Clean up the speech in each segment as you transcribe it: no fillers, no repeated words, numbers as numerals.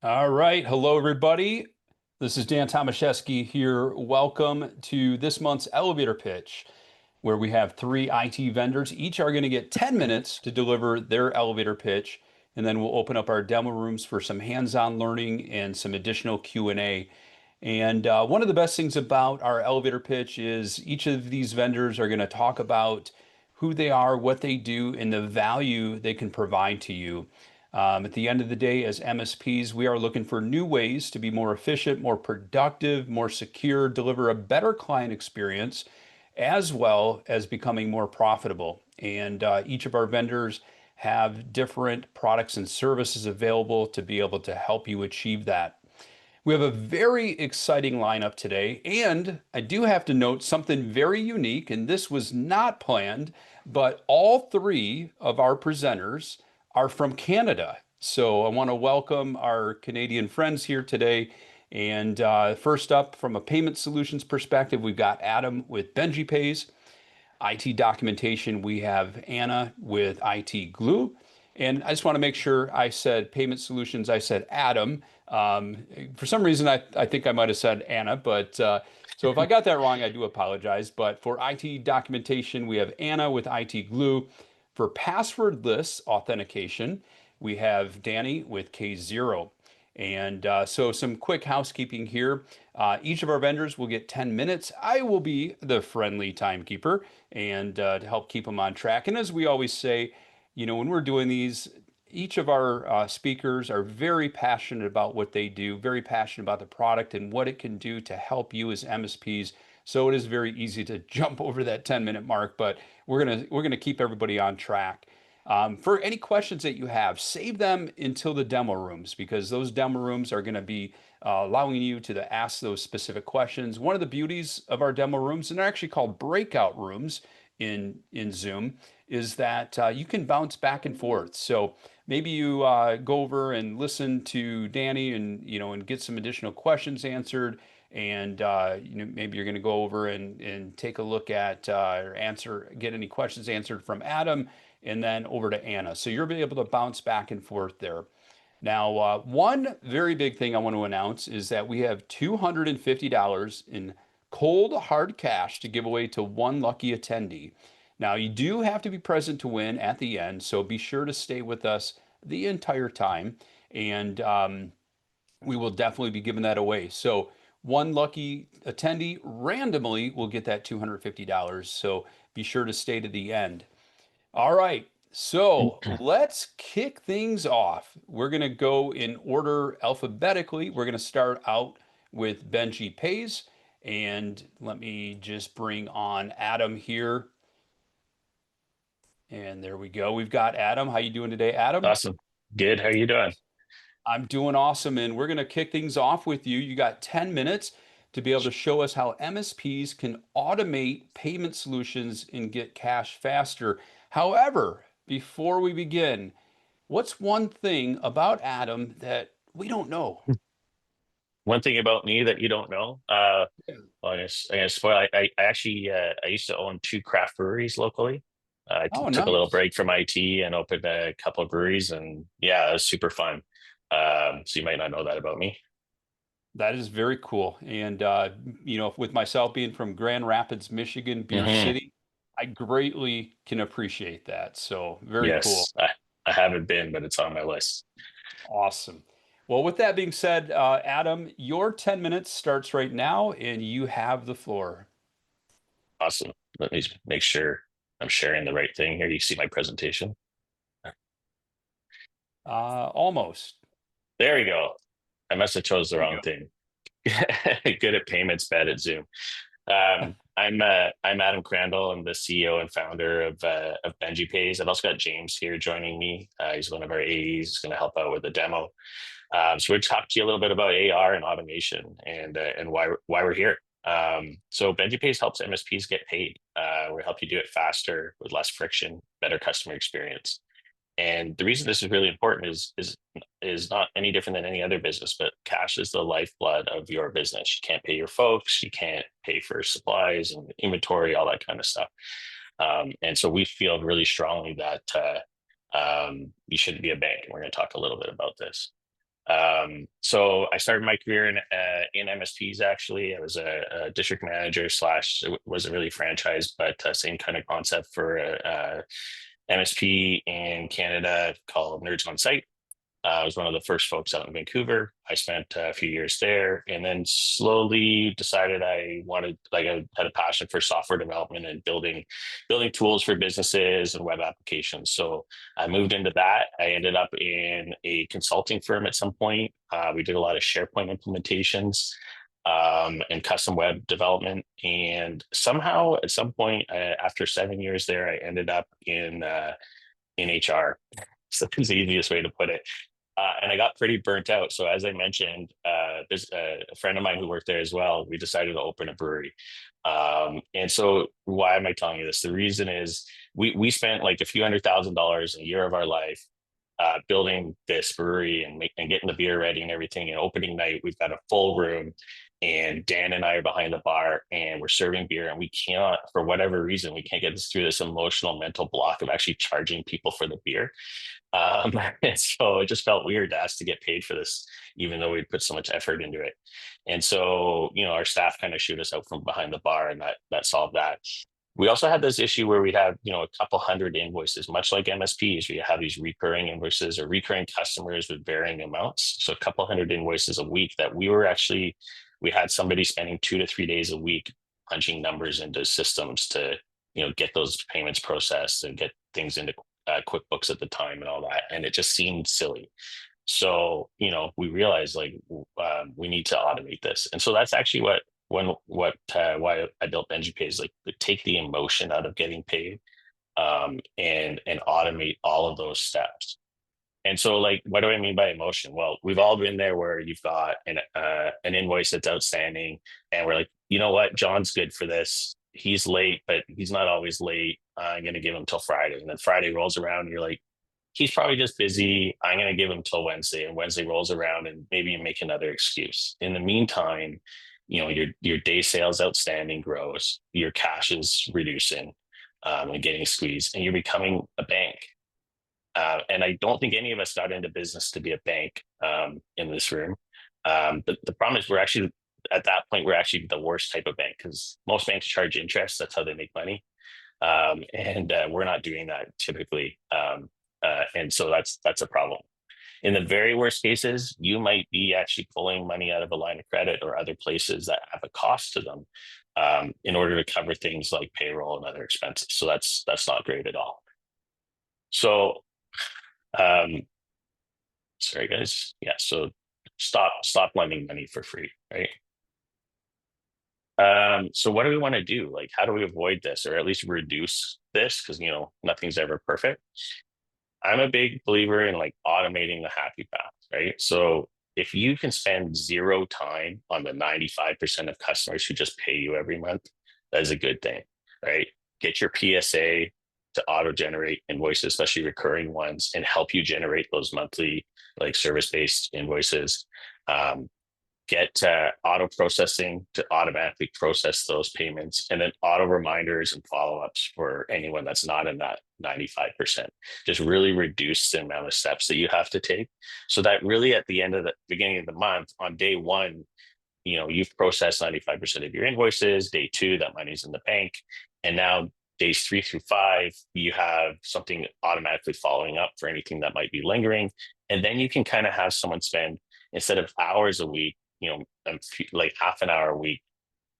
All right. Hello, everybody. This is Dan Tomaszewski here. Welcome to this month's elevator pitch, where we have three IT vendors. Each are going to get 10 minutes to deliver their elevator pitch, and then we'll open up our demo rooms for some hands-on learning and some additional Q&A. And one of the best things about our elevator pitch is each of these vendors are going to talk about who they are, what they do, and the value they can provide to you. At the end of the day, as MSPs, we are looking for new ways to be more efficient, more productive, more secure, deliver a better client experience, as well as becoming more profitable. And each of our vendors have different products and services available to be able to help you achieve that. We have a very exciting lineup today, and I do have to note something very unique, and this was not planned, but all three of our presenters are from Canada. So I want to welcome our Canadian friends here today. And first up, from a payment solutions perspective, we've got Adam with Benji Pays. IT documentation, we have Anna with IT Glue. And I just want to make sure I said payment solutions, I said Adam. For some reason, I think I might have said Anna, but so if I got that wrong, I do apologize. But for IT documentation, we have Anna with IT Glue. For passwordless authentication, we have Danny with KZero. And so some quick housekeeping here. Each of our vendors will get 10 minutes. I will be the friendly timekeeper and to help keep them on track. And as we always say, when we're doing these, each of our speakers are very passionate about what they do, very passionate about the product and what it can do to help you as MSPs. So it is very easy to jump over that 10-minute mark, but we're gonna keep everybody on track. For any questions that you have, save them until the demo rooms because those demo rooms are going to be allowing you to ask those specific questions. One of the beauties of our demo rooms, and they're actually called breakout rooms in Zoom, is that you can bounce back and forth. So maybe you go over and listen to Danny and get some additional questions answered. And maybe you're going to go over and take a look at or get any questions answered from Adam and then over to Anna. So you'll be able to bounce back and forth there. Now, one very big thing I want to announce is that we have $250 in cold hard cash to give away to one lucky attendee. Now, you do have to be present to win at the end, so be sure to stay with us the entire time, and we will definitely be giving that away. So one lucky attendee randomly will get that $250, so be sure to stay to the end. All right, so let's kick things off. We're going to go in order alphabetically. We're going to start out with Benji Pays. And let me just bring on Adam here. And there we go. We've got Adam. How you doing today, Adam? Awesome. Good. How are you doing? I'm doing awesome. And we're going to kick things off with you. You got 10 minutes to be able to show us how MSPs can automate payment solutions and get cash faster. However, before we begin, what's one thing about Adam that we don't know? One thing about me that you don't know, Yeah. well, I guess spoil. I actually I used to own two craft breweries locally. Oh, Took a little nice. break from IT and opened a couple of breweries, and yeah, it was super fun. So you might not know that about me. That is very cool. And, with myself being from Grand Rapids, Michigan, Beer Hmm. City, I greatly can appreciate that. So, very cool. Yes, I haven't been, but it's on my list. Awesome. Well, with that being said, Adam, your 10 minutes starts right now, and you have the floor. Awesome. Let me make sure I'm sharing the right thing here. You see my presentation? Almost. There we go. I must have chose the There you wrong go. thing. Good at payments, bad at Zoom. I'm Adam Crandall. I'm the CEO and founder of Benji Pays. I've also got James here joining me. He's one of our AEs. He's going to help out with the demo. So we're talk to you a little bit about AR and automation and why we're here. So Benji Pays helps MSPs get paid. We help you do it faster with less friction, better customer experience. And the reason this is really important is not any different than any other business, but cash is the lifeblood of your business. You can't pay your folks, you can't pay for supplies and inventory, all that kind of stuff. And so we feel really strongly that you shouldn't be a bank, and we're going to talk a little bit about this. So I started my career in MSPs. Actually, I was a district manager slash, it wasn't really franchised, but same kind of concept for MSP in Canada called Nerds on Site. I was one of the first folks out in Vancouver. I spent a few years there, and then slowly decided I wanted, like, I had a passion for software development and building tools for businesses and web applications. So I moved into that. I ended up in a consulting firm at some point. We did a lot of SharePoint implementations and custom web development. And somehow, at some point, after 7 years there, I ended up in HR. So that's the easiest way to put it. And I got pretty burnt out. So as I mentioned, there's a friend of mine who worked there as well. We decided to open a brewery. And so why am I telling you this? The reason is we spent like a few $100,000 a year of our life building this brewery and getting the beer ready and everything. And opening night, we've got a full room, and Dan and I are behind the bar and we're serving beer, and we cannot, for whatever reason, we can't get this through this emotional mental block of actually charging people for the beer. And so it just felt weird to ask to get paid for this, even though we'd put so much effort into it. And so, our staff kind of shoot us out from behind the bar, and that solved that. We also had this issue where we'd have, a couple hundred invoices, much like MSPs. We have these recurring invoices or recurring customers with varying amounts. So a couple hundred invoices a week that we had somebody spending 2 to 3 days a week punching numbers into systems to, get those payments processed and get things into QuickBooks at the time and all that. And it just seemed silly. So, we realized, like, we need to automate this. And so that's actually why I built Benji Pays, like, to take the emotion out of getting paid, and automate all of those steps. And so, like, what do I mean by emotion? Well, we've all been there where you've got an invoice that's outstanding, and we're like, you know what, John's good for this. He's late, but he's not always late. I'm going to give him till Friday. And then Friday rolls around, and you're like, he's probably just busy. I'm going to give him till Wednesday. And Wednesday rolls around, and maybe you make another excuse. In the meantime, your day sales outstanding grows, your cash is reducing, and getting squeezed, and you're becoming a bank. And I don't think any of us got into business to be a bank in this room. But the problem is, we're actually, at that point, we're actually the worst type of bank, because most banks charge interest. That's how they make money. And we're not doing that typically. And so that's a problem. In the very worst cases, you might be actually pulling money out of a line of credit or other places that have a cost to them, in order to cover things like payroll and other expenses. So that's not great at all. So, sorry guys, yeah. So stop lending money for free, right? So what do we want to do? Like, how do we avoid this, or at least reduce this? Because nothing's ever perfect. I'm a big believer in, like, automating the happy path, right? So if you can spend zero time on the 95% of customers who just pay you every month, that is a good thing, right? Get your PSA to auto generate invoices, especially recurring ones, and help you generate those monthly, like, service-based invoices. Get auto processing to automatically process those payments, and then auto reminders and follow-ups for anyone that's not in that 95%. Just really reduce the amount of steps that you have to take, so that really at the end of the beginning of the month, on day one, you've processed 95% of your invoices. Day two, that money's in the bank. And now days 3 through 5, you have something automatically following up for anything that might be lingering. And then you can kind of have someone spend, instead of hours a week, like half an hour a week,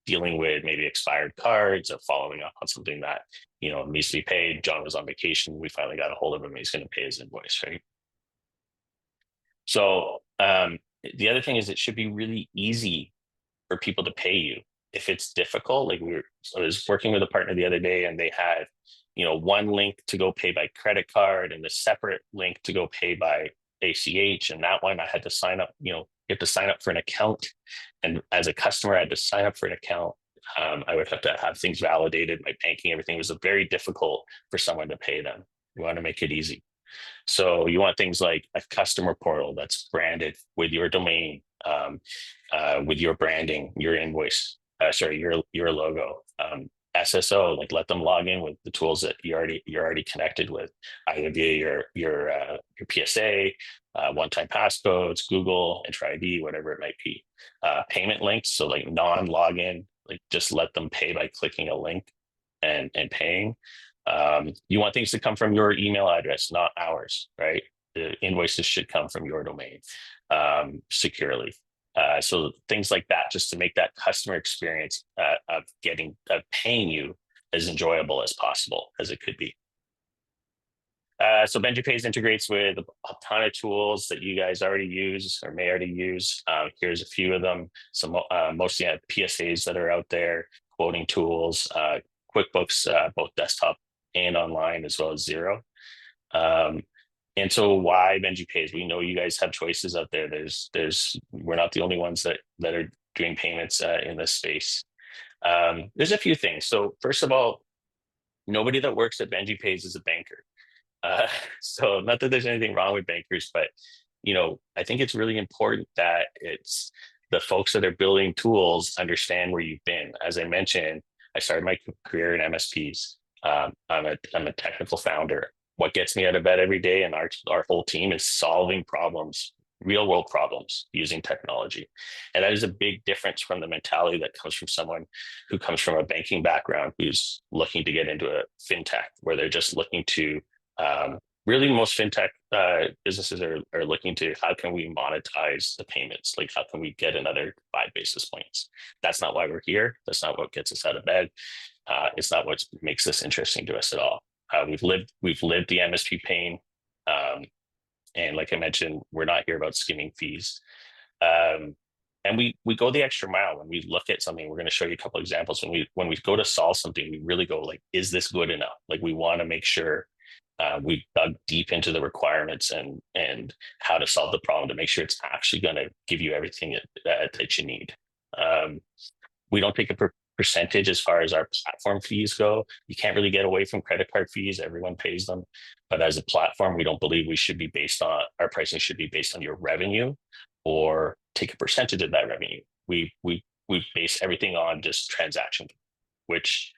dealing with maybe expired cards or following up on something that, needs to be paid. John was on vacation. We finally got a hold of him. He's going to pay his invoice, right? So the other thing is, it should be really easy for people to pay you. If it's difficult, like, I was working with a partner the other day, and they had, one link to go pay by credit card and a separate link to go pay by ACH. And that one I had to sign up, you have to sign up for an account. And as a customer, I had to sign up for an account. I would have to have things validated, my banking, everything. It was very difficult for someone to pay them. You want to make it easy. So you want things like a customer portal that's branded with your domain, with your branding, your invoice, your logo, SSO, like let them log in with the tools that you're already connected with, either via your PSA, one-time passcodes, Google, Enter ID, whatever it might be. Payment links, so like non-login, like just let them pay by clicking a link and paying. You want things to come from your email address, not ours, right? The invoices should come from your domain securely. So things like that, just to make that customer experience of paying you as enjoyable as possible as it could be. So Benji Pays integrates with a ton of tools that you guys already use or may already use. Here's a few of them. Some mostly PSAs that are out there, quoting tools, QuickBooks, both desktop and online, as well as Xero. And so why Benji Pays? We know you guys have choices out there. We're not the only ones that are doing payments in this space. There's a few things. So first of all, nobody that works at Benji Pays is a banker. So not that there's anything wrong with bankers, but I think it's really important that it's the folks that are building tools understand where you've been. As I mentioned, I started my career in MSPs. I'm a technical founder. What gets me out of bed every day and our whole team is solving problems, real world problems using technology. And that is a big difference from the mentality that comes from someone who comes from a banking background, who's looking to get into a fintech, where they're just looking to really most fintech businesses are looking to, how can we monetize the payments? Like, how can we get another 5 basis points? That's not why we're here. That's not what gets us out of bed. It's not what makes this interesting to us at all. We've lived the MSP pain. And like I mentioned, we're not here about skimming fees. And we go the extra mile when we look at something. We're going to show you a couple examples. When we go to solve something, we really go like, is this good enough? Like, we want to make sure we've dug deep into the requirements and how to solve the problem to make sure it's actually going to give you everything that you need. We don't take a percentage as far as our platform fees go. You can't really get away from credit card fees. Everyone pays them. But as a platform, we don't believe we should be our pricing should be based on your revenue or take a percentage of that revenue. We base everything on just transaction, which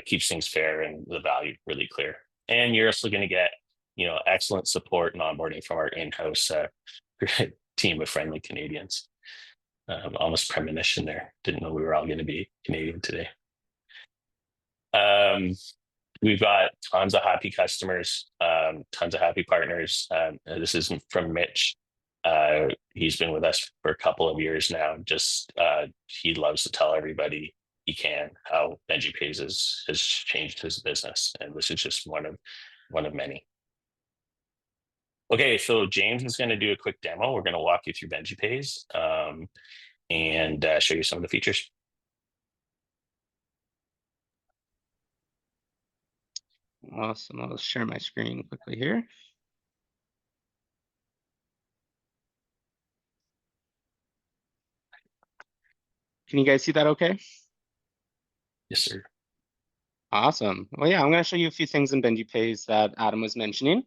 keeps things fair and the value really clear. And you're also going to get, excellent support and onboarding from our in-house team of friendly Canadians. Almost premonition there. Didn't know we were all going to be Canadian today. We've got tons of happy customers, tons of happy partners. This is from Mitch. He's been with us for a couple of years now. Just he loves to tell everybody he can how Benji Pays has changed his business, and this is just one of many. Okay, so James is going to do a quick demo. We're going to walk you through Benji Pays and show you some of the features. Awesome. I'll share my screen quickly here. Can you guys see that okay? Yes, sir. Awesome. Well, yeah, I'm going to show you a few things in Benji Pays that Adam was mentioning.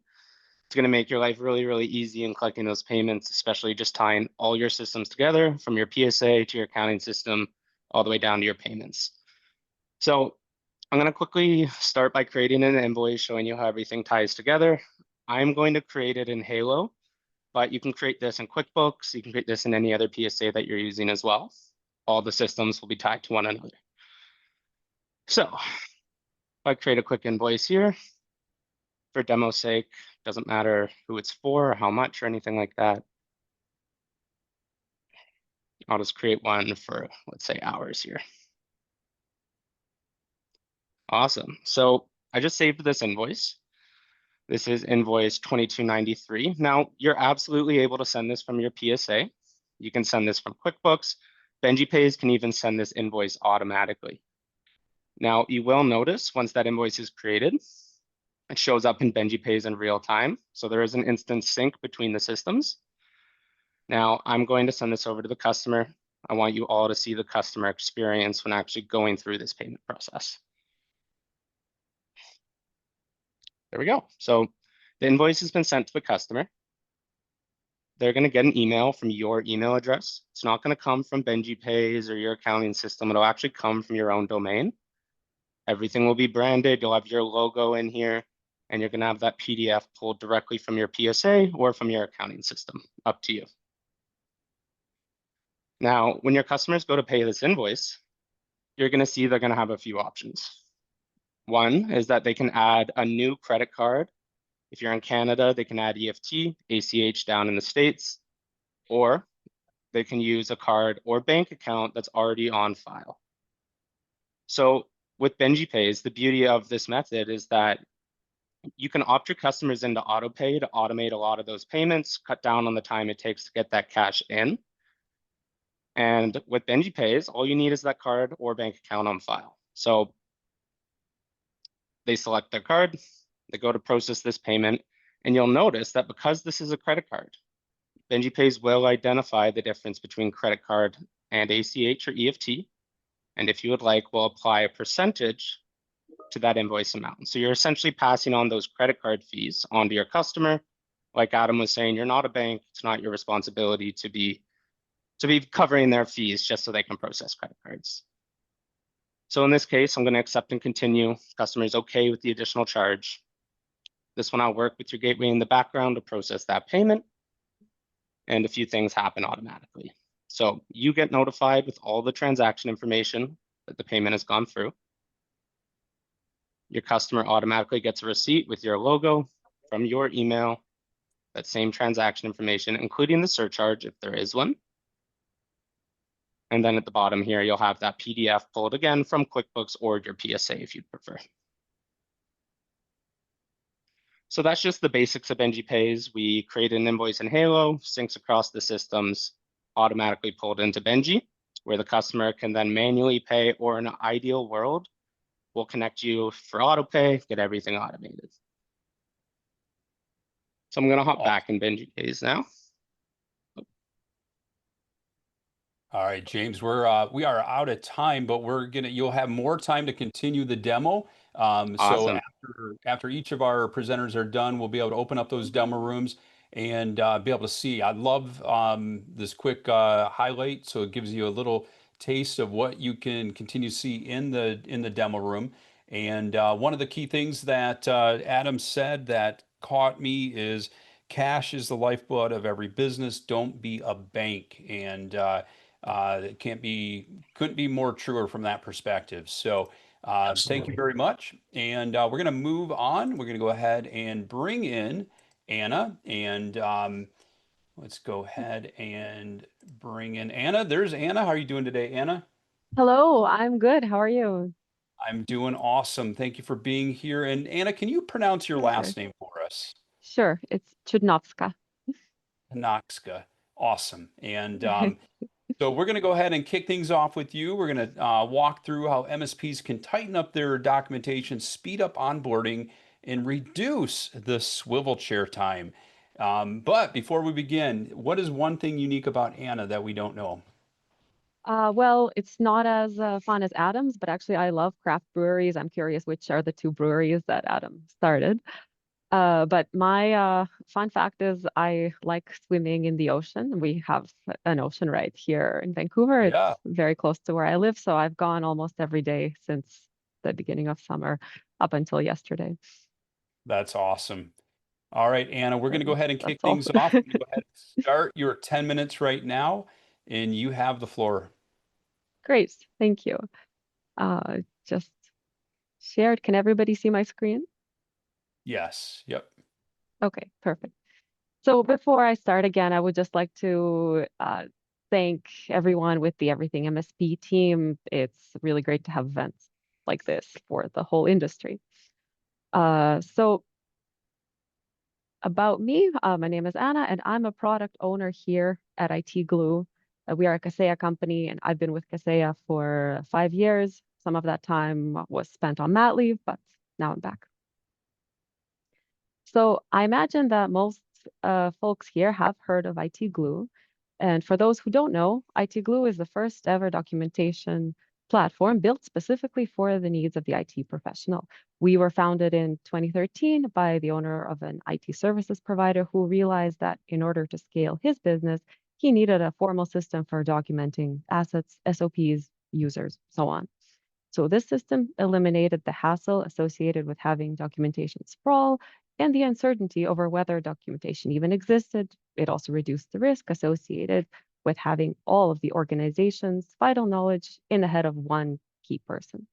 It's going to make your life really, really easy in collecting those payments, especially just tying all your systems together, from your PSA to your accounting system, all the way down to your payments. So I'm going to quickly start by creating an invoice showing you how everything ties together. I'm going to create it in Halo, but you can create this in QuickBooks. You can create this in any other PSA that you're using as well. All the systems will be tied to one another. So if I create a quick invoice here, for demo's sake, doesn't matter who it's for, or how much, or anything like that. I'll just create one for, let's say, hours here. Awesome. So I just saved this invoice. This is invoice 2293. Now, you're absolutely able to send this from your PSA. You can send this from QuickBooks. Benji Pays can even send this invoice automatically. Now, you will notice once that invoice is created, it shows up in Benji Pays in real time. So there is an instant sync between the systems. Now, I'm going to send this over to the customer. I want you all to see the customer experience when actually going through this payment process. There we go. So the invoice has been sent to the customer. They're going to get an email from your email address. It's not going to come from Benji Pays or your accounting system. It'll actually come from your own domain. Everything will be branded. You'll have your logo in here, and you're going to have that PDF pulled directly from your PSA or from your accounting system. Up to you. Now, when your customers go to pay this invoice, you're going to see they're going to have a few options. One is that they can add a new credit card. If you're in Canada, they can add EFT, ACH down in the States, or they can use a card or bank account that's already on file. So with Benji Pays, the beauty of this method is that you can opt your customers into autopay to automate a lot of those payments, cut down on the time it takes to get that cash in. And with Benji Pays, all you need is that card or bank account on file. So they select their card, they go to process this payment, and you'll notice that because this is a credit card, Benji Pays will identify the difference between credit card and ACH or EFT. And if you would like, we'll apply a percentage to that invoice amount. So you're essentially passing on those credit card fees onto your customer. Like Adam was saying, you're not a bank. It's not your responsibility to be covering their fees just so they can process credit cards. So in this case, I'm going to accept and continue. Customer is okay with the additional charge. This one, I'll work with your gateway in the background to process that payment. And a few things happen automatically. So you get notified with all the transaction information that the payment has gone through. Your customer automatically gets a receipt with your logo from your email, that same transaction information, including the surcharge if there is one. And then at the bottom here, you'll have that PDF pulled again from QuickBooks or your PSA if you'd prefer. So that's just the basics of Benji Pays. We create an invoice in Halo, syncs across the systems, automatically pulled into Benji, where the customer can then manually pay, or in an ideal world, we'll connect you for autopay, get everything automated. So I'm going to hop back in Benji Pays now. All right, James, we are out of time, but you'll have more time to continue the demo. So Awesome. after each of our presenters are done, we'll be able to open up those demo rooms and be able to see. I love this quick highlight, so it gives you a little taste of what you can continue to see in the demo room. And one of the key things that Adam said that caught me is cash is the lifeblood of every business. Don't be a bank. And it couldn't be more truer from that perspective. So thank you very much. And we're going to move on. We're going to go ahead and bring in Anna. And let's go ahead and bring in Anna. There's Anna. How are you doing today, Anna? Hello, I'm good. How are you? I'm doing awesome. Thank you for being here. And Anna, can you pronounce your Pleasure. last name for us? Sure, it's Chudnovska. Noxka. Awesome. And so we're going to go ahead and kick things off with you. We're going to walk through how MSPs can tighten up their documentation, speed up onboarding, and reduce the swivel chair time. But before we begin, what is one thing unique about Anna that we don't know? Well, it's not as fun as Adam's, but actually I love craft breweries. I'm curious which are the two breweries that Adam started. But my fun fact is I like swimming in the ocean. We have an ocean right here in Vancouver. Yeah, It's very close to where I live, so I've gone almost every day since the beginning of summer up until yesterday. that's awesome. All right, Anna, we're going to go So ahead and kick that's all. things off. We're going to go ahead and start your 10 minutes right now, and you have the floor. Great, thank you. Just shared. Can everybody see my screen? Yes. Yep. Okay, perfect. So before I start again, I would just like to thank everyone with the Everything MSP team. It's really great to have events like this for the whole industry. So about me, my name is Anna, and I'm a product owner here at IT Glue. We are a Kaseya company, and I've been with Kaseya for 5 years. Some of that time was spent on mat leave, but now I'm back. So I imagine that most folks here have heard of IT Glue. And for those who don't know, IT Glue is the first ever documentation platform built specifically for the needs of the IT professional. We were founded in 2013 by the owner of an IT services provider who realized that in order to scale his business, he needed a formal system for documenting assets, SOPs, users, so on. So this system eliminated the hassle associated with having documentation sprawl and the uncertainty over whether documentation even existed. It also reduced the risk associated with having all of the organization's vital knowledge in the head of one key person.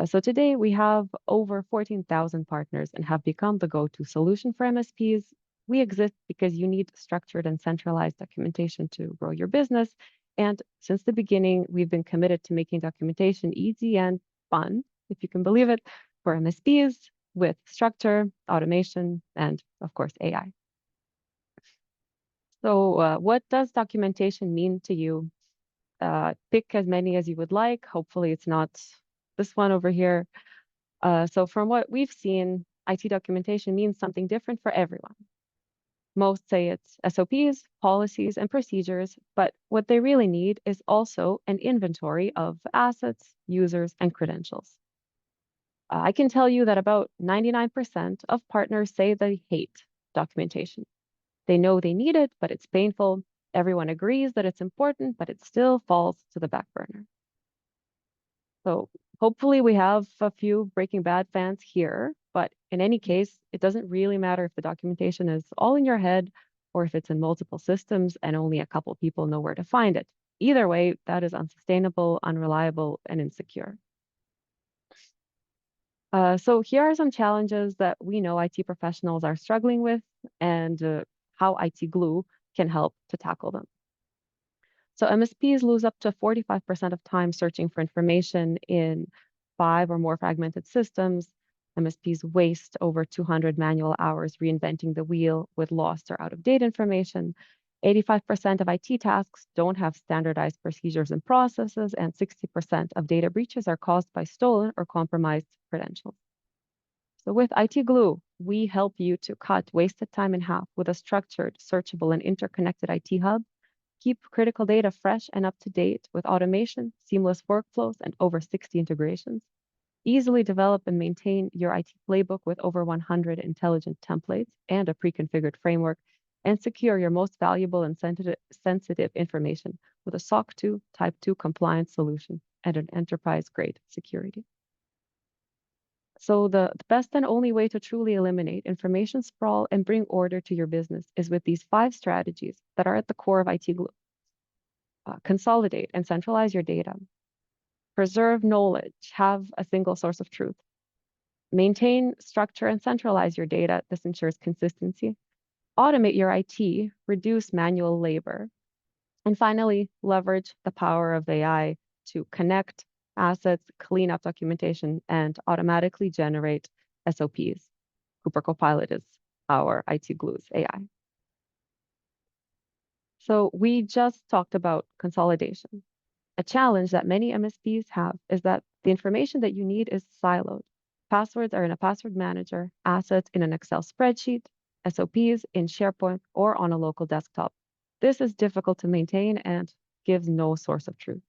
So today we have over 14,000 partners and have become the go-to solution for MSPs. We exist because you need structured and centralized documentation to grow your business. And since the beginning, we've been committed to making documentation easy and fun, if you can believe it, for MSPs with structure, automation, and of course, AI. So what does documentation mean to you? Pick as many as you would like. Hopefully it's not this one over here. So from what we've seen, IT documentation means something different for everyone. Most say it's SOPs, policies, and procedures, but what they really need is also an inventory of assets, users, and credentials. I can tell you that about 99% of partners say they hate documentation. They know they need it, but it's painful. Everyone agrees that it's important, but it still falls to the back burner. So hopefully we have a few Breaking Bad fans here, but in any case, it doesn't really matter if the documentation is all in your head or if it's in multiple systems and only a couple people know where to find it. Either way, that is unsustainable, unreliable, and insecure. So here are some challenges that we know IT professionals are struggling with and how IT Glue can help to tackle them. So MSPs lose up to 45% of time searching for information in 5 or more fragmented systems. MSPs waste over 200 manual hours reinventing the wheel with lost or out-of-date information. 85% of IT tasks don't have standardized procedures and processes, and 60% of data breaches are caused by stolen or compromised credentials. So with IT Glue, we help you to cut wasted time in half with a structured, searchable, and interconnected IT hub. Keep critical data fresh and up to date with automation, seamless workflows, and over 60 integrations. Easily develop and maintain your IT playbook with over 100 intelligent templates and a pre-configured framework, and secure your most valuable and sensitive information with a SOC 2 Type 2 compliance solution and an enterprise-grade security. So the best and only way to truly eliminate information sprawl and bring order to your business is with these 5 strategies that are at the core of IT Glue. Consolidate and centralize your data. Preserve knowledge, have a single source of truth. Maintain, structure, and centralize your data. This ensures consistency. Automate your IT, reduce manual labor. And finally, leverage the power of AI to connect assets, clean up documentation, and automatically generate SOPs. Cooper Copilot is our IT Glue's AI. So we just talked about consolidation. A challenge that many MSPs have is that the information that you need is siloed. Passwords are in a password manager, assets in an Excel spreadsheet, SOPs in SharePoint or on a local desktop. This is difficult to maintain and gives no source of truth.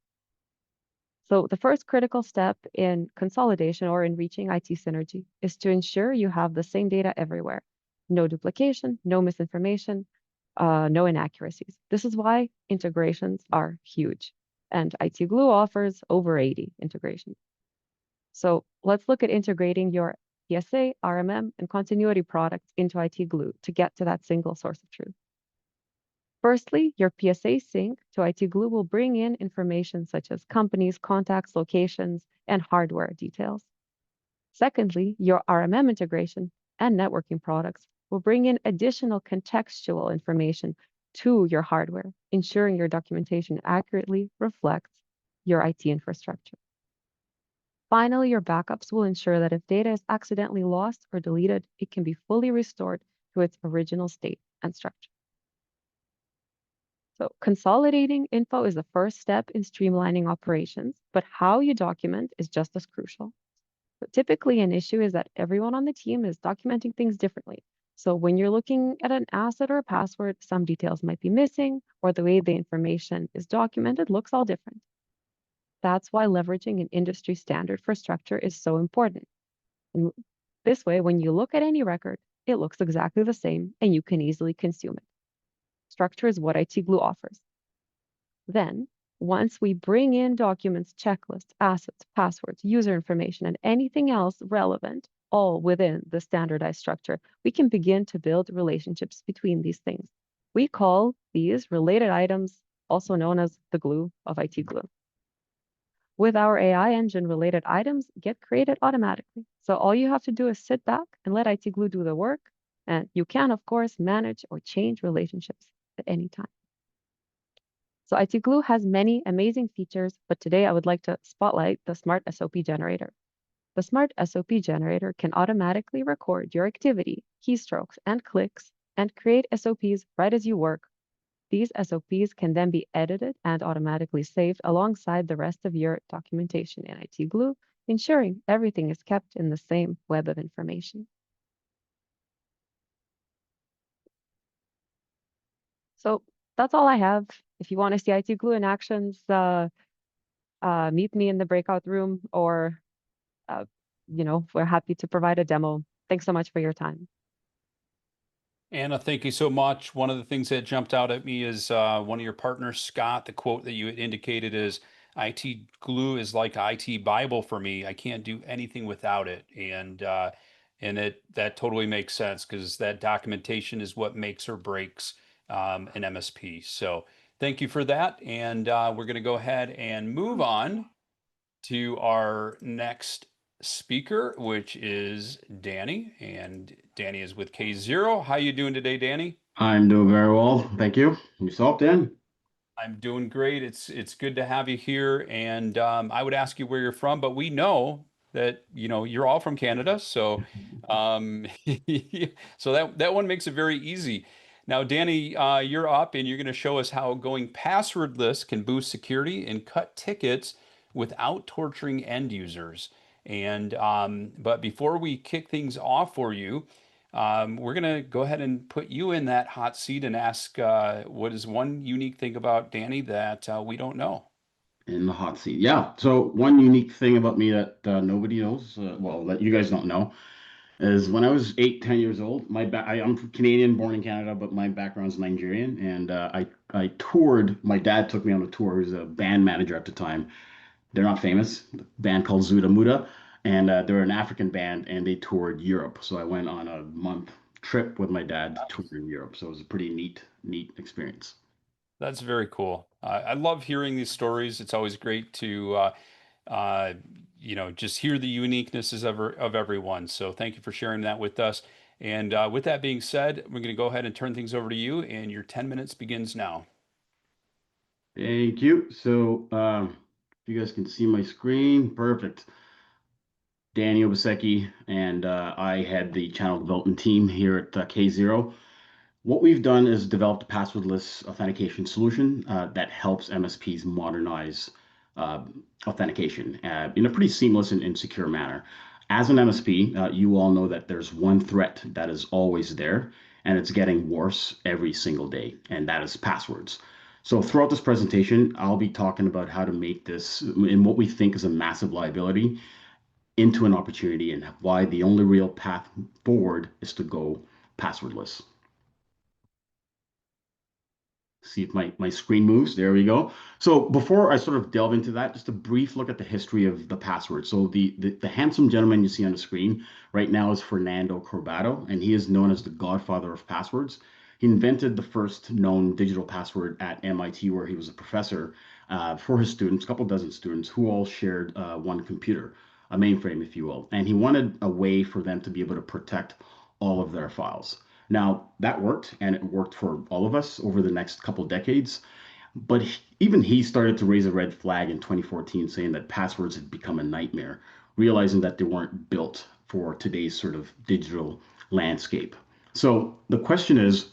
So the first critical step in consolidation or in reaching IT synergy is to ensure you have the same data everywhere. No duplication, no misinformation, no inaccuracies. This is why integrations are huge. And IT Glue offers over 80 integrations. So let's look at integrating your PSA, RMM, and continuity products into IT Glue to get to that single source of truth. Firstly, your PSA sync to IT Glue will bring in information such as companies, contacts, locations, and hardware details. Secondly, your RMM integration and networking products will bring in additional contextual information to your hardware, ensuring your documentation accurately reflects your IT infrastructure. Finally, your backups will ensure that if data is accidentally lost or deleted, it can be fully restored to its original state and structure. So consolidating info is the first step in streamlining operations, but how you document is just as crucial. But typically an issue is that everyone on the team is documenting things differently. So when you're looking at an asset or a password, some details might be missing, or the way the information is documented looks all different. That's why leveraging an industry standard for structure is so important. And this way, when you look at any record, it looks exactly the same and you can easily consume it. Structure is what IT Glue offers. Then Once we bring in documents, checklists, assets, passwords, user information, and anything else relevant, all within the standardized structure, we can begin to build relationships between these things. We call these related items, also known as the glue of IT glue. With our AI engine, related items get created automatically. So all you have to do is sit back and let IT glue do the work. And you can, of course, manage or change relationships at any time. So IT Glue has many amazing features, but today I would like to spotlight the Smart SOP Generator. The Smart SOP Generator can automatically record your activity, keystrokes, and clicks, and create SOPs right as you work. These SOPs can then be edited and automatically saved alongside the rest of your documentation in IT Glue, ensuring everything is kept in the same web of information. So that's all I have. If you want to see IT Glue in actions, meet me in the breakout room, or we're happy to provide a demo. Thanks so much for your time. Anna, thank you so much. One of the things that jumped out at me is one of your partners, Scott. The quote that you had indicated is, "IT Glue is like IT Bible for me. I can't do anything without it." And that totally makes sense, because that documentation is what makes or breaks an MSP. So thank you for that. And we're going to go ahead and move on to our next speaker, which is Danny. And Danny is with KZero. How you doing today, Danny? I'm doing very well, thank you. Yourself, Dan? I'm doing great. It's good to have you here. And I would ask you where you're from, but we know that you're all from Canada. So so that one makes it very easy. Now, Danny, you're up, and you're going to show us how going passwordless can boost security and cut tickets without torturing end users. And but before we kick things off for you, we're going to go ahead and put you in that hot seat and ask, what is one unique thing about Danny that we don't know? In the hot seat. Yeah. So one unique thing about me that nobody knows, well, that you guys don't know, is when I was 8, 10 years old, I'm Canadian, born in Canada, but my background's Nigerian, and I toured. My dad took me on a tour. He was a band manager at the time. They're not famous. A band called Zuda Muda, and they're an African band, and they toured Europe. So I went on a month trip with my dad to tour in Europe. So it was a pretty neat experience. That's very cool. I love hearing these stories. It's always great to, uh, just hear the uniquenesses of everyone. So thank you for sharing that with us. And with that being said, we're going to go ahead and turn things over to you, and your 10 minutes begins now. Thank you. So, if you guys can see my screen, perfect. Danny Obaseki, and I head the channel development team here at KZero. What we've done is developed a passwordless authentication solution that helps MSPs modernize uh, authentication in a pretty seamless and secure manner. As an MSP, you all know that there's one threat that is always there, and it's getting worse every single day, and that is passwords. So throughout this presentation, I'll be talking about how to make this, in what we think is a massive liability, into an opportunity, and why the only real path forward is to go passwordless. See if my screen moves. There we go. So before I sort of delve into that, just a brief look at the history of the password. So the handsome gentleman you see on the screen right now is Fernando Corbato, and he is known as the godfather of passwords. He invented the first known digital password at MIT, where he was a professor for his students, a couple dozen students, who all shared one computer, a mainframe, if you will. And he wanted a way for them to be able to protect all of their files. Now, that worked, and it worked for all of us over the next couple decades. But even he started to raise a red flag in 2014, saying that passwords had become a nightmare, realizing that they weren't built for today's sort of digital landscape. So the question is,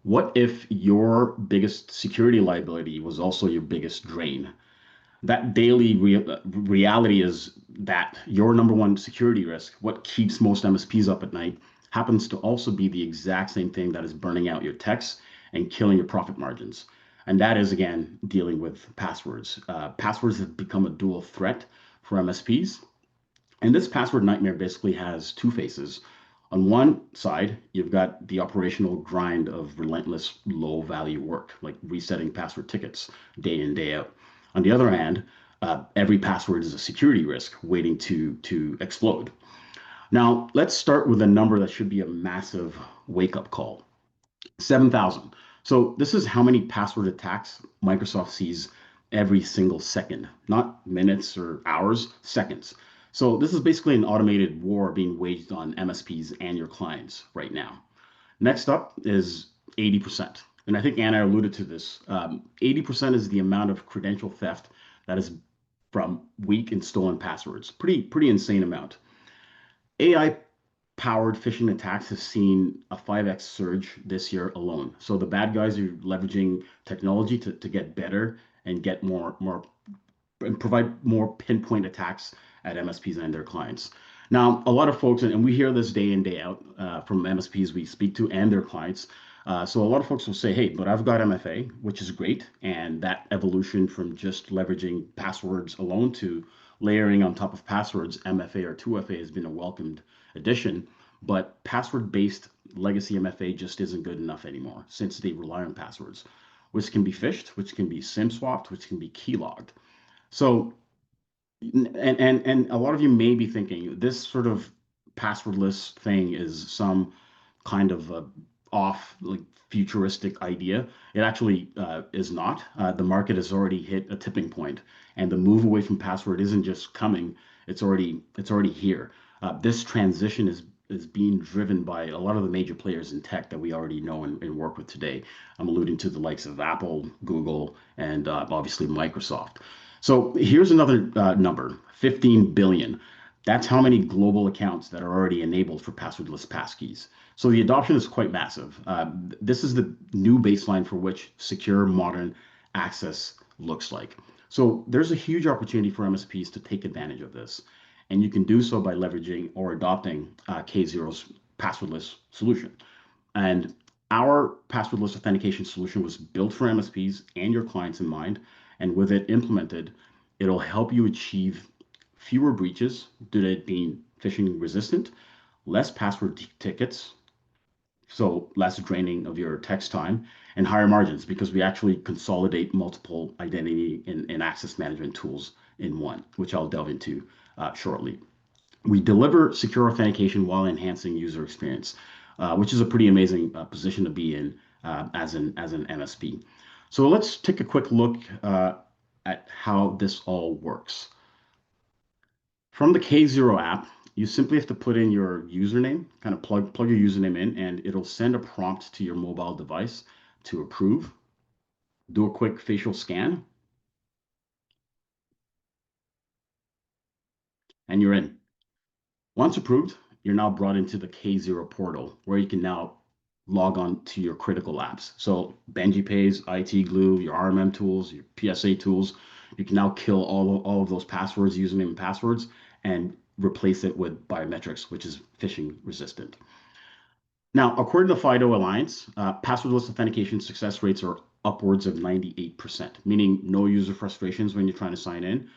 what if your biggest security liability was also your biggest drain? That daily reality is that your number one security risk, what keeps most MSPs up at night, happens to also be the exact same thing that is burning out your techs and killing your profit margins. And that is, again, dealing with passwords. Passwords have become a dual threat for MSPs. And this password nightmare basically has two faces. On one side, you've got the operational grind of relentless low value work, like resetting password tickets day in, day out. On the other hand, every password is a security risk waiting to explode. Now, let's start with a number that should be a massive wake-up call. 7,000. So this is how many password attacks Microsoft sees every single second, not minutes or hours, seconds. So this is basically an automated war being waged on MSPs and your clients right now. Next up is 80%. And I think Anna alluded to this. 80% is the amount of credential theft that is from weak and stolen passwords. Pretty insane amount. AI powered phishing attacks have seen a 5x surge this year alone. So the bad guys are leveraging technology to get better and get more and provide more pinpoint attacks at MSPs and their clients. Now, a lot of folks, and we hear this day in, day out from MSPs we speak to and their clients. So a lot of folks will say, hey, but I've got MFA, which is great. And that evolution from just leveraging passwords alone to layering on top of passwords, MFA or 2FA has been a welcomed addition. But password-based legacy MFA just isn't good enough anymore since they rely on passwords, which can be phished, which can be SIM swapped, which can be keylogged. So, and a lot of you may be thinking this sort of passwordless thing is some kind of off, like futuristic idea. It actually is not. The market has already hit a tipping point, and the move away from password isn't just coming; it's already here. This transition is being driven by a lot of the major players in tech that we already know and work with today. I'm alluding to the likes of Apple, Google, and obviously Microsoft. So here's another number, 15 billion. That's how many global accounts that are already enabled for passwordless passkeys. So the adoption is quite massive. This is the new baseline for which secure modern access looks like. So there's a huge opportunity for MSPs to take advantage of this. And you can do so by leveraging or adopting KZero's passwordless solution. And our passwordless authentication solution was built for MSPs and your clients in mind. And with it implemented, it'll help you achieve fewer breaches due to it being phishing resistant, less password tickets, so less draining of your text time, and higher margins because we actually consolidate multiple identity and access management tools in one, which I'll delve into shortly. We deliver secure authentication while enhancing user experience, which is a pretty amazing position to be in as an MSP. So let's take a quick look at how this all works. From the KZero app, you simply have to put in your username, kind of plug your username in, and it'll send a prompt to your mobile device to approve. Do a quick facial scan, and you're in. Once approved, you're now brought into the KZero portal where you can now log on to your critical apps. So Benji Pays, IT Glue, your RMM tools, your PSA tools. You can now kill all of those passwords, username and passwords, and replace it with biometrics, which is phishing resistant. Now, according to FIDO Alliance, passwordless authentication success rates are upwards of 98%, meaning no user frustrations when you're trying to sign in.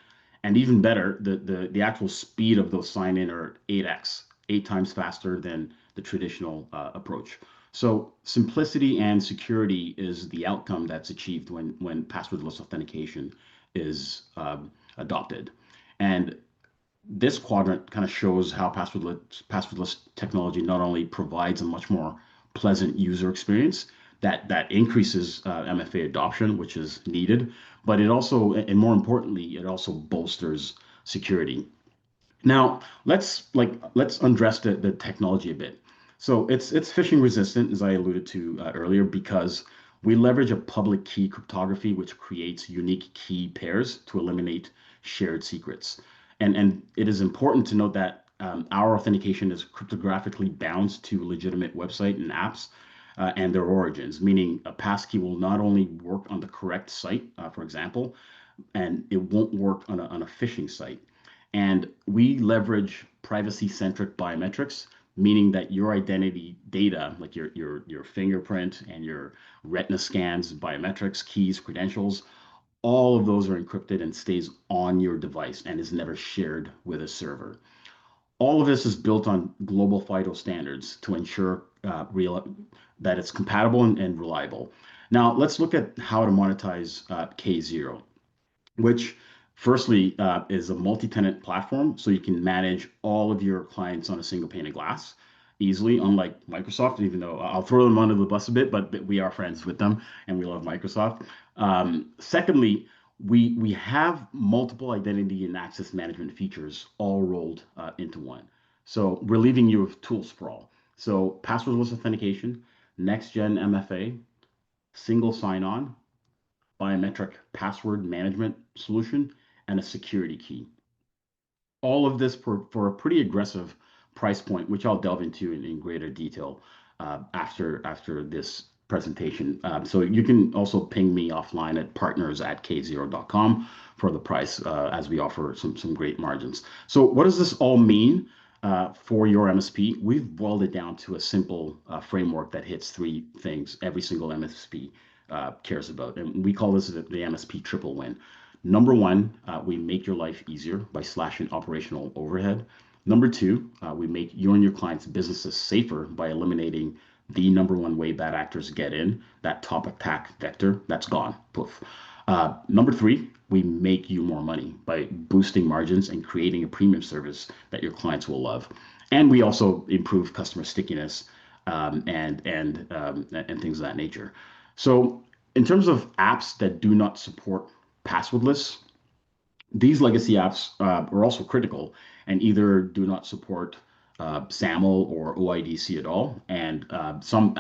And even better, the actual speed of those sign in are 8x, 8 times faster than the traditional approach. So simplicity and security is the outcome that's achieved when passwordless authentication is adopted. And this quadrant kind of shows how passwordless technology not only provides a much more pleasant user experience that increases MFA adoption, which is needed, but it also, and more importantly, it also bolsters security. Now let's undress the technology a bit. So it's phishing resistant, as I alluded to earlier, because we leverage a public key cryptography, which creates unique key pairs to eliminate shared secrets. And it is important to note that our authentication is cryptographically bound to legitimate website and apps and their origins, meaning a passkey will not only work on the correct site, for example, and it won't work on a phishing site. And we leverage privacy-centric biometrics, meaning that your identity data, like your fingerprint and your retina scans, biometrics, keys, credentials, all of those are encrypted and stays on your device and is never shared with a server. All of this is built on global FIDO standards to ensure that it's compatible and reliable. Now, let's look at how to monetize KZero. which firstly is a multi-tenant platform, so you can manage all of your clients on a single pane of glass easily, unlike Microsoft, even though I'll throw them under the bus a bit, but we are friends with them and we love Microsoft. Secondly, we have multiple identity and access management features all rolled into one. So we're leaving you with tool sprawl. So passwordless authentication, next gen MFA, single sign-on, biometric password management solution, and a security key. All of this for a pretty aggressive price point, which I'll delve into in greater detail after this presentation. So you can also ping me offline at partners@KZero.com for the price as we offer some great margins. So what does this all mean for your MSP? We've boiled it down to a simple framework that hits three things every single MSP cares about. And we call this the MSP triple win. Number one, we make your life easier by slashing operational overhead. Number two, we make you and your clients' businesses safer by eliminating the number one way bad actors get in, that top attack vector, that's gone. Poof. Number three, we make you more money by boosting margins and creating a premium service that your clients will love. And we also improve customer stickiness and things of that nature. So in terms of apps that do not support passwordless, these legacy apps are also critical and either do not support SAML or OIDC at all. And some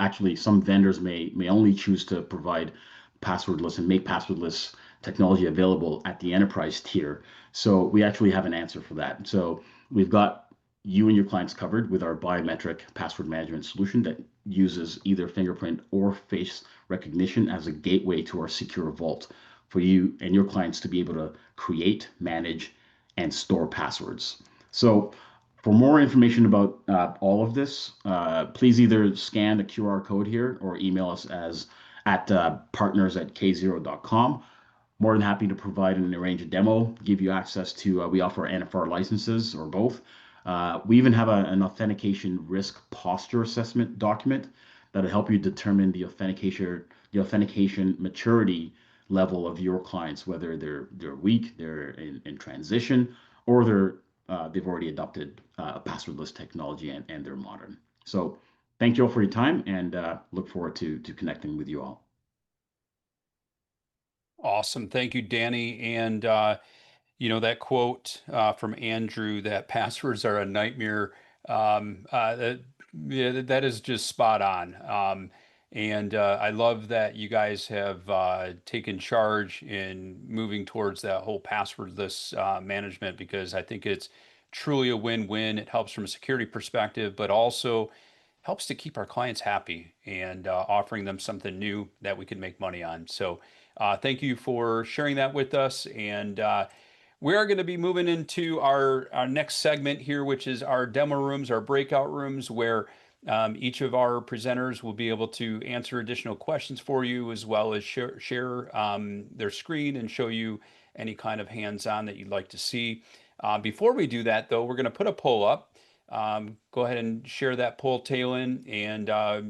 vendors may only choose to provide passwordless and make passwordless technology available at the enterprise tier. So we actually have an answer for that. So we've got you and your clients covered with our biometric password management solution that uses either fingerprint or face recognition as a gateway to our secure vault for you and your clients to be able to create, manage, and store passwords. So for more information about all of this, please either scan the QR code here or email us at partners@KZero.com. More than happy to provide and arrange a demo, give you access to, we offer NFR licenses or both. We even have an authentication risk posture assessment document that'll help you determine the authentication maturity level of your clients, whether they're weak, they're in transition, or they've already adopted passwordless technology and they're modern. So thank you all for your time and look forward to connecting with you all. Awesome. Thank you, Danny. And that quote from Andrew that passwords are a nightmare. That is just spot on. And I love that you guys have taken charge in moving towards that whole passwordless management, because I think it's truly a win-win. It helps from a security perspective, but also helps to keep our clients happy and offering them something new that we can make money on. So thank you for sharing that with us. And we are going to be moving into our next segment here, which is our demo rooms, our breakout rooms, where each of our presenters will be able to answer additional questions for you, as well as share their screen and show you any kind of hands-on that you'd like to see. Before we do that, though, we're going to put a poll up. Go ahead and share that poll, Talon. And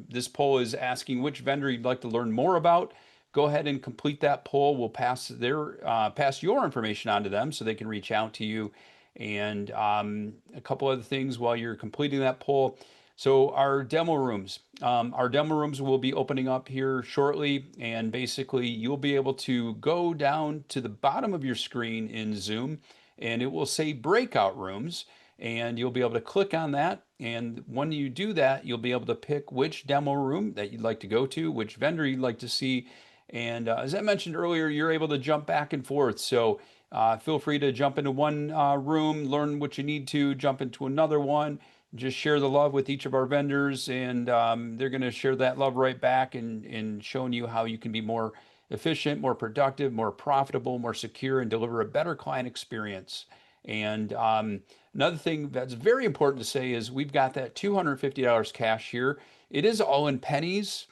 this poll is asking which vendor you'd like to learn more about. Go ahead and complete that poll. We'll pass your information on to them so they can reach out to you. And a couple other things while you're completing that poll. So our demo rooms will be opening up here shortly, and basically you'll be able to go down to the bottom of your screen in Zoom, and it will say breakout rooms, and you'll be able to click on that. And when you do that, you'll be able to pick which demo room that you'd like to go to, which vendor you'd like to see. And as I mentioned earlier, you're able to jump back and forth. So feel free to jump into one room, learn what you need to, jump into another one, just share the love with each of our vendors, and they're going to share that love right back and showing you how you can be more efficient, more productive, more profitable, more secure, and deliver a better client experience. And another thing that's very important to say is we've got that $250 cash here. It is all in pennies.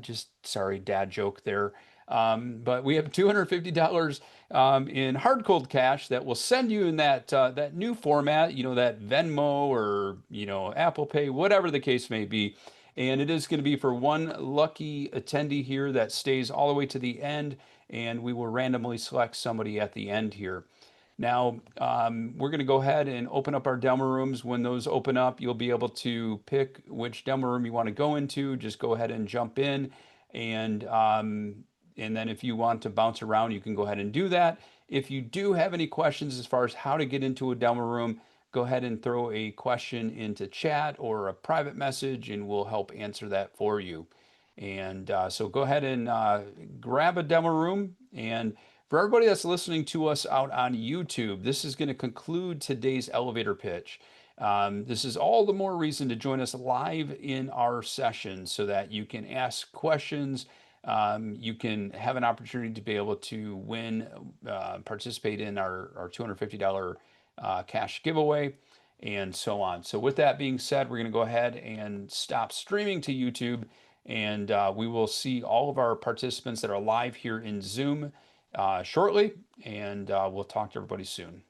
Just sorry, dad joke there. But we have $250 in hard cold cash that will send you in that new format, that Venmo or Apple Pay, whatever the case may be. And it is going to be for one lucky attendee here that stays all the way to the end. and we will randomly select somebody at the end here. Now, we're going to go ahead and open up our demo rooms. When those open up, you'll be able to pick which demo room you want to go into. Just go ahead and jump in, and then if you want to bounce around, you can go ahead and do that. If you do have any questions as far as how to get into a demo room, go ahead and throw a question into chat or a private message, and we'll help answer that for you. And so go ahead and grab a demo room. And for everybody that's listening to us out on YouTube, this is going to conclude today's elevator pitch. This is all the more reason to join us live in our session so that you can ask questions. You can have an opportunity to be able to win, participate in our $250 cash giveaway, and so on. So with that being said, we're going to go ahead and stop streaming to YouTube, and we will see all of our participants that are live here in Zoom shortly, and we'll talk to everybody soon.